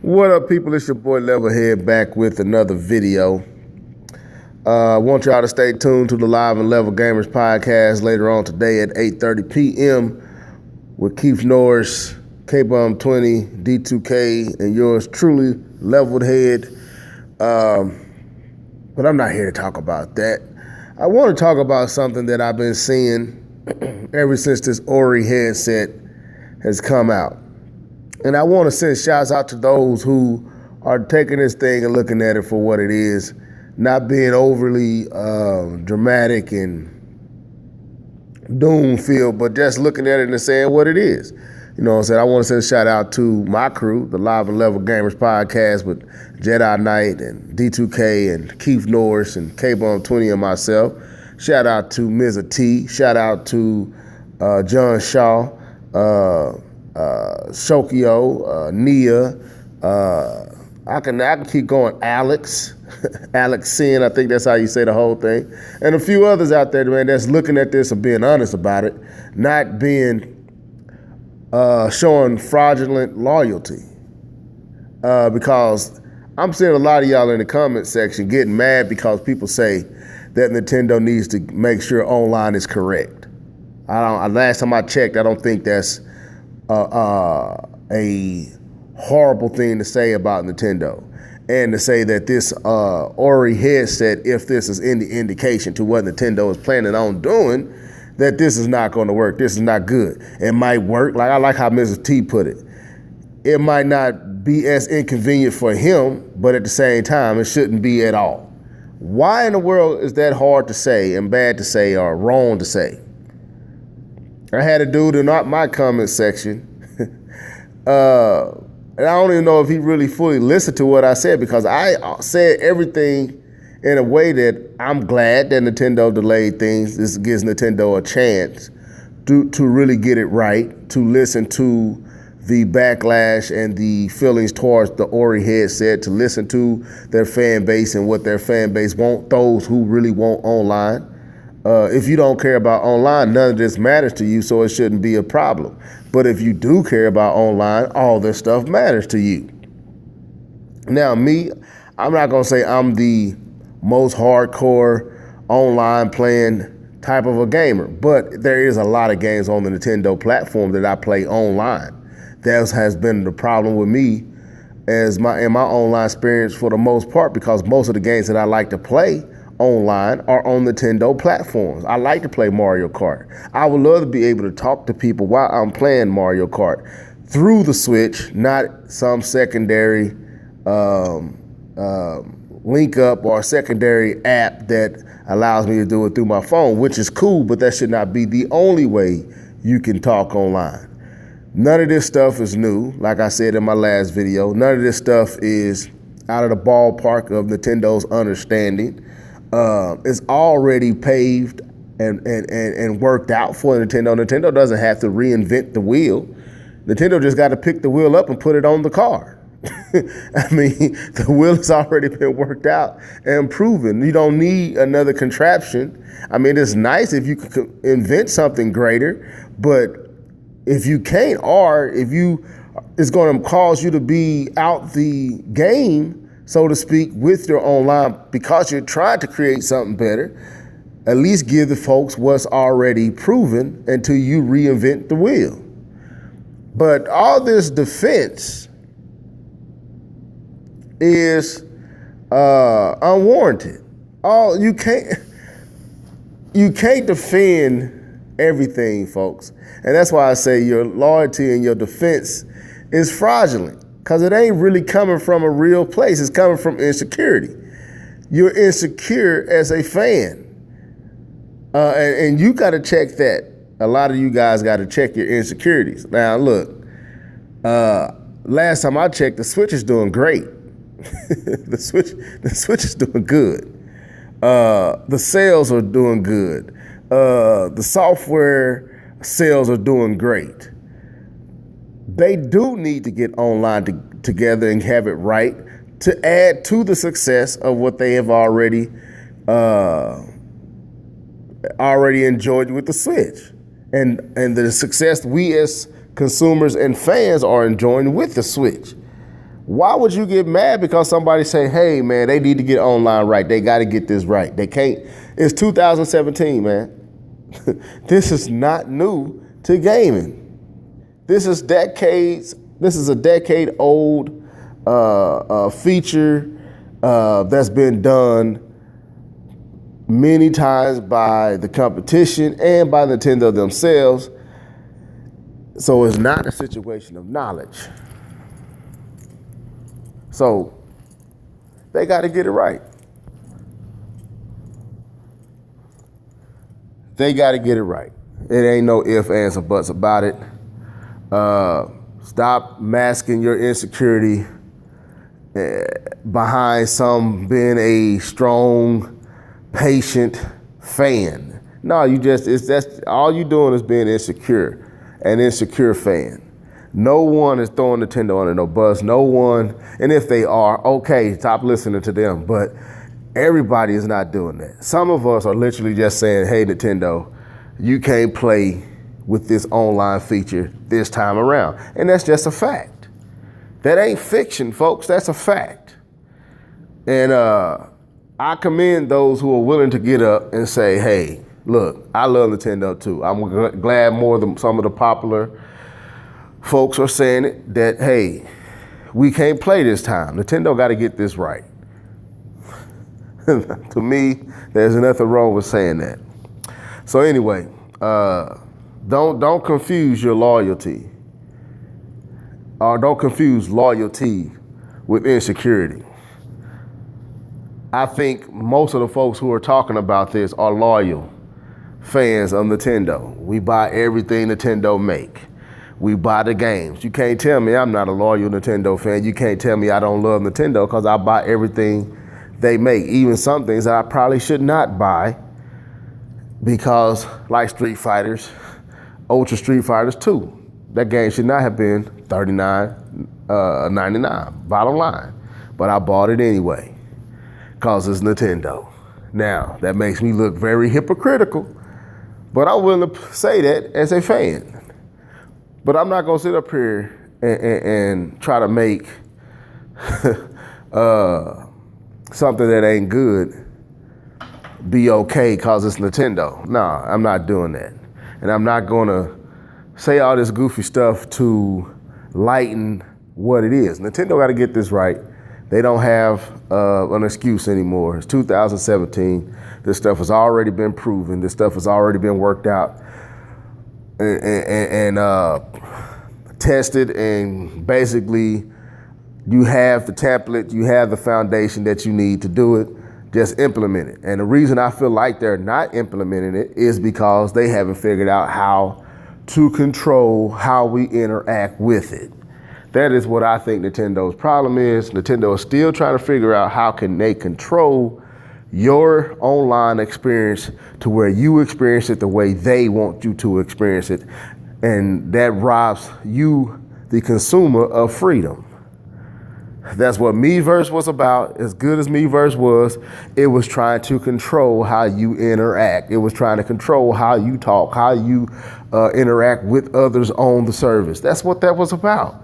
What up, people? It's your boy Levelhead back with another video. I want y'all to stay tuned to the Live and Level Gamers podcast later on today at 8:30 p.m. with Keith Norris, K-Bum 20, D2K, and yours truly, Leveled Head. But I'm not here to talk about that. I want to talk about something that I've been seeing ever since this Ori headset has come out. And I want to send shouts out to those who are taking this thing and looking at it for what it is, not being overly dramatic and doom-filled, but just looking at it and saying what it is. You know what I'm saying? I want to send a shout out to my crew, the Live and Level Gamers podcast with Jedi Knight and D2K and Keith Norris and K-Bum 20 and myself. Shout out to Ms. T. Shout out to John Shaw, Shokio, Nia, I can keep going, Alex, Alex Sin, I think that's how you say the whole thing, and a few others out there, man, that's looking at this and being honest about it, not being showing fraudulent loyalty, because I'm seeing a lot of y'all in the comment section getting mad because people say that Nintendo needs to make sure online is correct. Last time I checked, I don't think that's a horrible thing to say about Nintendo, and to say that this Ori headset, if this is any indication to what Nintendo is planning on doing, that this is not going to work. This is not good. It might work, like I like how Mrs. T put it. It might not be as inconvenient for him, but at the same time, it shouldn't be at all. Why in the world is that hard to say and bad to say or wrong to say? I had a dude in my comment section, and I don't even know if he really fully listened to what I said, because I said everything in a way that I'm glad that Nintendo delayed things. This gives Nintendo a chance to really get it right, to listen to the backlash and the feelings towards the Ori headset, to listen to their fan base and what their fan base want, those who really want online. If you don't care about online, none of this matters to you, so it shouldn't be a problem. But if you do care about online, all this stuff matters to you. Now, me, I'm not going to say I'm the most hardcore online playing type of a gamer, but there is a lot of games on the Nintendo platform that I play online. That has been the problem with me in my online experience for the most part, because most of the games that I like to play online are on Nintendo platforms. I like to play Mario Kart. I would love to be able to talk to people while I'm playing Mario Kart through the Switch, not some secondary link up or secondary app that allows me to do it through my phone, which is cool, but that should not be the only way you can talk online. None of this stuff is new. Like I said in my last video, none of this stuff is out of the ballpark of Nintendo's understanding. It's already paved and worked out for Nintendo. Nintendo doesn't have to reinvent the wheel. Nintendo just got to pick the wheel up and put it on the car. I mean, the wheel has already been worked out and proven. You don't need another contraption. I mean, it's nice if you could invent something greater, but if you can't, or if it's going to cause you to be out the game, so to speak, with your online, because you're trying to create something better, at least give the folks what's already proven until you reinvent the wheel. But all this defense is unwarranted. You can't defend everything, folks. And that's why I say your loyalty and your defense is fraudulent, because it ain't really coming from a real place. It's coming from insecurity. You're insecure as a fan. And you got to check that. A lot of you guys got to check your insecurities. Now, look, last time I checked, the Switch is doing great. The Switch is doing good. The sales are doing good. The software sales are doing great. They do need to get online together and have it right to add to the success of what they have already enjoyed with the Switch, and the success we as consumers and fans are enjoying with the Switch. Why would you get mad because somebody say, hey, man, they need to get online right. They got to get this right. They can't. It's 2017, man. This is not new to gaming. This is decades. This is a decade old feature that's been done many times by the competition and by Nintendo themselves. So it's not a situation of knowledge. So they got to get it right. They got to get it right. It ain't no ifs, ands, or buts about it. Stop masking your insecurity behind some being a strong, patient fan. No, that's all you doing is being insecure, an insecure fan. No one is throwing Nintendo under no bus. No one, and if they are, okay, stop listening to them. But everybody is not doing that. Some of us are literally just saying, hey, Nintendo, you can't play with this online feature this time around. And that's just a fact. That ain't fiction, folks. That's a fact. And I commend those who are willing to get up and say, hey, look, I love Nintendo too. I'm glad more than some of the popular folks are saying it, that, hey, we can't play this time. Nintendo got to get this right. To me, there's nothing wrong with saying that. So anyway, don't confuse your loyalty, or don't confuse loyalty with insecurity. I think most of the folks who are talking about this are loyal fans of Nintendo. We buy everything Nintendo make. We buy the games. You can't tell me I'm not a loyal Nintendo fan. You can't tell me I don't love Nintendo, because I buy everything they make, even some things that I probably should not buy, because like Street Fighters, Ultra Street Fighters 2, that game should not have been $39.99, bottom line. But I bought it anyway, because it's Nintendo. Now, that makes me look very hypocritical, but I'm willing to say that as a fan. But I'm not going to sit up here and try to make something that ain't good be okay because it's Nintendo. No, I'm not doing that. And I'm not going to say all this goofy stuff to lighten what it is. Nintendo got to get this right. They don't have an excuse anymore. It's 2017. This stuff has already been proven. This stuff has already been worked out and tested, and basically you have the template, you have the foundation that you need to do it. Just implement it. And the reason I feel like they're not implementing it is because they haven't figured out how to control how we interact with it. That is what I think Nintendo's problem is. Nintendo is still trying to figure out how can they control your online experience to where you experience it the way they want you to experience it. And that robs you, the consumer, of freedom. That's what Miiverse was about. As good as Miiverse was, it was trying to control how you interact. It was trying to control how you talk, how you interact with others on the service. That's what that was about.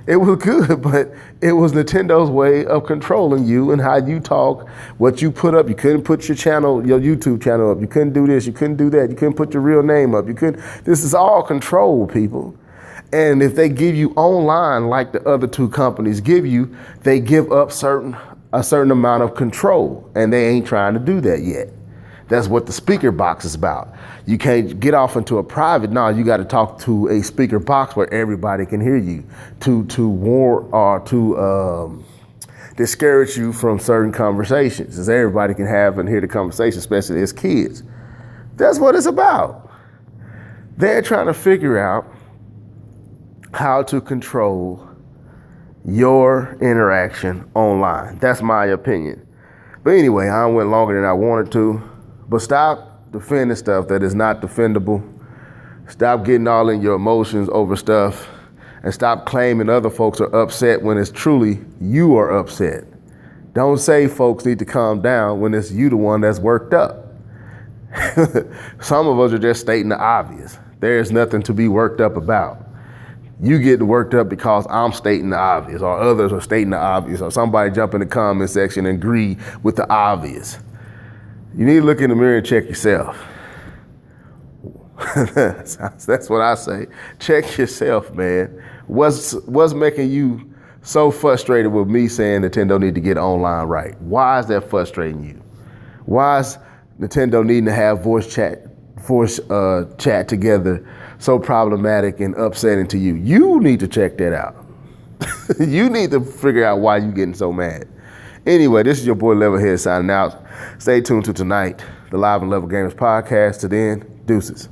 It was good, but it was Nintendo's way of controlling you and how you talk, what you put up. You couldn't put your channel, your YouTube channel up. You couldn't do this. You couldn't do that. You couldn't put your real name up. You couldn't. This is all control, people. And if they give you online like the other two companies give you, they give up a certain amount of control, and they ain't trying to do that yet. That's what the speaker box is about. You can't get off into a private. No, you got to talk to a speaker box where everybody can hear you to warn or to discourage you from certain conversations, as everybody can have and hear the conversation, especially as kids. That's what it's about. They're trying to figure out how to control your interaction online. That's my opinion. But anyway, I went longer than I wanted to. But stop defending stuff that is not defendable. Stop getting all in your emotions over stuff, and stop claiming other folks are upset when it's truly you are upset. Don't say folks need to calm down when it's you the one that's worked up. Some of us are just stating the obvious. There's nothing to be worked up about. You get worked up because I'm stating the obvious, or others are stating the obvious, or somebody jump in the comment section and agree with the obvious. You need to look in the mirror and check yourself. That's what I say. Check yourself, man. What's making you so frustrated with me saying Nintendo need to get online right? Why is that frustrating you? Why is Nintendo needing to have voice chat together so problematic and upsetting to you? You need to check that out. You need to figure out why you're getting so mad. Anyway, this is your boy Levelhead signing out. Stay tuned to tonight, the Live and Level Gamers podcast. To then, deuces.